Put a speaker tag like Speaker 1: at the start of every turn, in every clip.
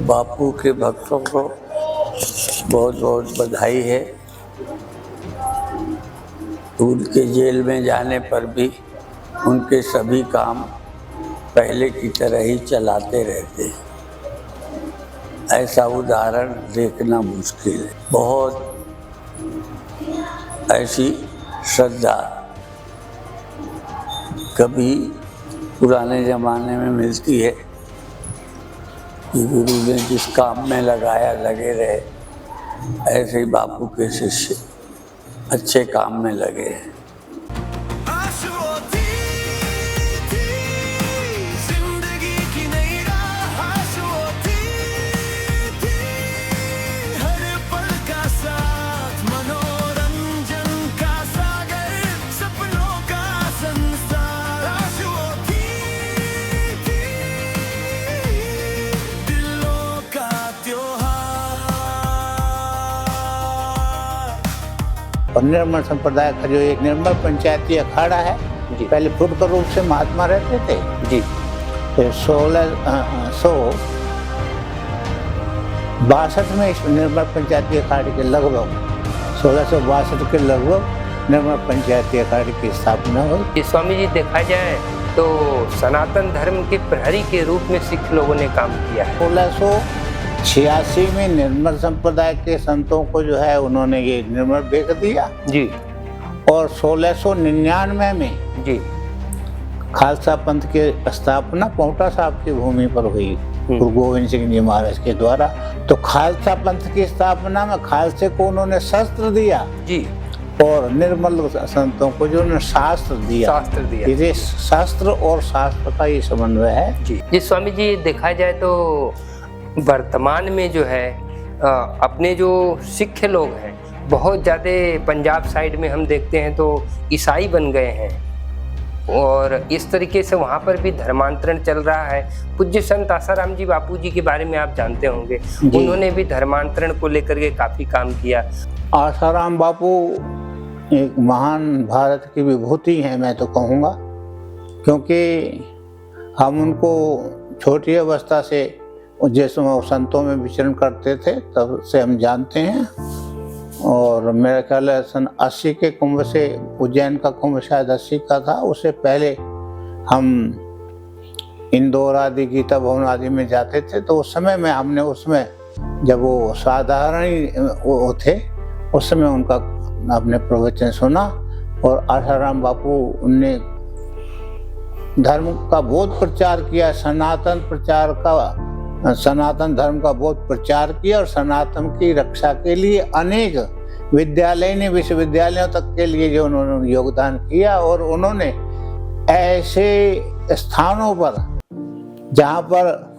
Speaker 1: बापू के भक्तों को बहुत बहुत बधाई है। उनके जेल में जाने पर भी उनके सभी काम पहले की तरह ही चलाते रहते हैं। ऐसा उदाहरण देखना मुश्किल है। बहुत ऐसी श्रद्धा कभी पुराने ज़माने में मिलती है कि गुरु ने जिस काम में लगाया लगे रहे, ऐसे ही बापू के शिष्य अच्छे काम में लगे हैं।
Speaker 2: और निर्मल संप्रदाय का जो एक निर्मल पंचायती अखाड़ा है, पहले पूर्ण रूप से महात्मा रहते थे जी। फिर 1662 में इस निर्मल पंचायती अखाड़े के लगभग 1662 के लगभग निर्मल पंचायती अखाड़े की स्थापना हुई।
Speaker 3: स्वामी जी, देखा जाए तो सनातन धर्म के प्रहरी के रूप में सिख लोगों ने काम किया है।
Speaker 2: 1686 में निर्मल संप्रदाय के संतों को जो है उन्होंने ये निर्मल भेज दिया
Speaker 3: जी।
Speaker 2: और 1699 में
Speaker 3: जी
Speaker 2: खालसा पंथ की स्थापना पांवटा साहब की भूमि पर हुई गुरु गोविंद सिंह जी महाराज के द्वारा। तो खालसा पंथ की स्थापना में खालसे को उन्होंने शस्त्र दिया
Speaker 3: जी
Speaker 2: और निर्मल संतों को जो उन्होंने शास्त्र दिया। ये शास्त्र और शास्त्र का ये समन्वय है
Speaker 3: जी। स्वामी जी, देखा जाए तो वर्तमान में जो है अपने जो सिख लोग हैं बहुत ज़्यादा पंजाब साइड में हम देखते हैं तो ईसाई बन गए हैं और इस तरीके से वहाँ पर भी धर्मांतरण चल रहा है। पूज्य संत आसाराम जी बापू जी के बारे में आप जानते होंगे, उन्होंने भी धर्मांतरण को लेकर के काफ़ी काम किया।
Speaker 2: आसाराम बापू एक महान भारत की विभूति हैं, मैं तो कहूँगा, क्योंकि हम उनको छोटी अवस्था से जिस समय संतों में विचरण करते थे तब से हम जानते हैं। और मेरा ख्याल है सन 80 के कुंभ से, उज्जैन का कुंभ शायद 80 का था, उससे पहले हम इंदौर आदि गीता भवन आदि में जाते थे। तो उस समय में हमने उसमें जब वो साधारण ही वो थे उस समय उनका आपने प्रवचन सुना और आसाराम बापू उनने धर्म का बहुत प्रचार किया, सनातन धर्म का बहुत प्रचार किया और सनातन की रक्षा के लिए अनेक विश्वविद्यालयों तक के लिए जो उन्होंने योगदान किया। और उन्होंने ऐसे स्थानों पर जहाँ पर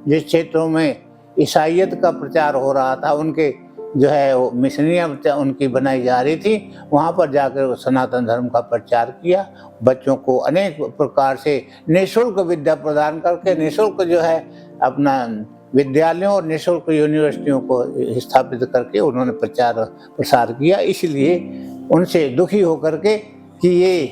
Speaker 2: जिस क्षेत्रों में ईसाइयत का प्रचार हो रहा था, उनके जो है वो मिशनरियाँ उनकी बनाई जा रही थी, वहाँ पर जाकर सनातन धर्म का प्रचार किया। बच्चों को अनेक प्रकार से निःशुल्क विद्या प्रदान करके निःशुल्क जो है अपना विद्यालयों और निःशुल्क यूनिवर्सिटियों को स्थापित करके उन्होंने प्रचार प्रसार किया। इसलिए उनसे दुखी होकर के कि ये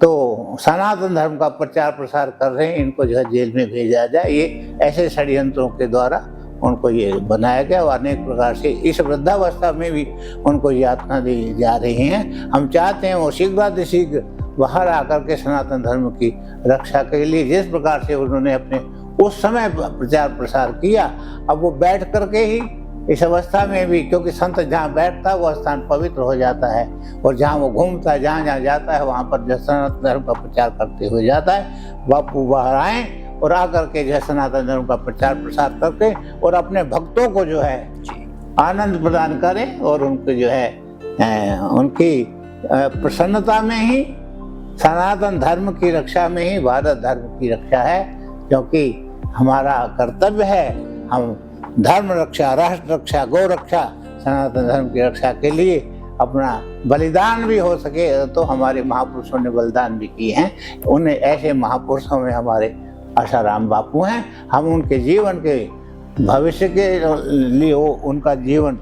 Speaker 2: तो सनातन धर्म का प्रचार प्रसार कर रहे हैं, इनको जो है जेल में भेजा जाए, ये ऐसे षड्यंत्रों के द्वारा उनको ये बनाया गया। और अनेक प्रकार से इस वृद्धावस्था में भी उनको यातना दी जा रही हैं। हम चाहते हैं वो शीघ्र बाहर आकर के सनातन धर्म की रक्षा के लिए जिस प्रकार से उन्होंने अपने उस समय प्रचार प्रसार किया, अब वो बैठ करके ही इस अवस्था में भी, क्योंकि संत जहाँ बैठता है वो स्थान पवित्र हो जाता है और जहाँ वो घूमता है, जहाँ जाता है वहाँ पर जो सनातन धर्म का प्रचार करते हुए जाता है। बापू बाहर आए और आकर के जो है सनातन धर्म का प्रचार प्रसार करके और अपने भक्तों को जो है आनंद प्रदान करें और उनको जो है उनकी प्रसन्नता में ही, सनातन धर्म की रक्षा में ही भारत धर्म की रक्षा है। क्योंकि हमारा कर्तव्य है, हम धर्म रक्षा, राष्ट्र रक्षा, गौ रक्षा, सनातन धर्म की रक्षा के लिए अपना बलिदान भी हो सके तो हमारे महापुरुषों ने बलिदान भी किए हैं। उन्हें ऐसे महापुरुषों में हमारे आसाराम बापू हैं। हम उनके जीवन के भविष्य के लिए उनका जीवन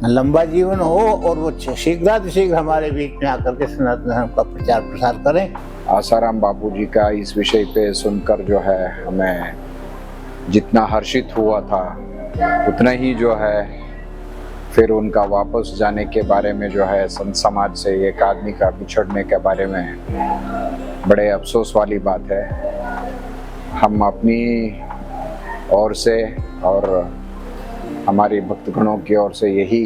Speaker 2: लंबा जीवन हो और वो शीघ्र हमारे बीच में आकर के सनातन धर्म का प्रचार प्रसार करें।
Speaker 4: आसाराम बापू जी का इस विषय पे सुनकर जो है हमें जितना हर्षित हुआ था उतना ही जो है फिर उनका वापस जाने के बारे में जो है संत समाज से एक आदमी का बिछड़ने के बारे में बड़े अफसोस वाली बात है। हम अपनी ओर से और हमारी भक्तगणों की ओर से यही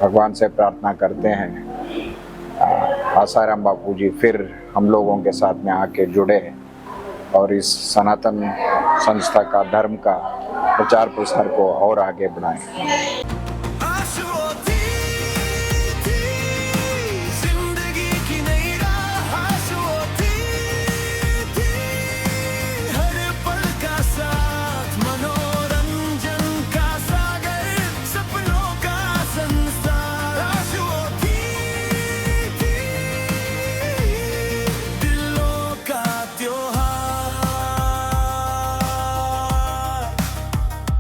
Speaker 4: भगवान से प्रार्थना करते हैं आसाराम बापू जी फिर हम लोगों के साथ में आके जुड़े और इस सनातन संस्था का धर्म का प्रचार प्रसार को और आगे बढ़ाएं।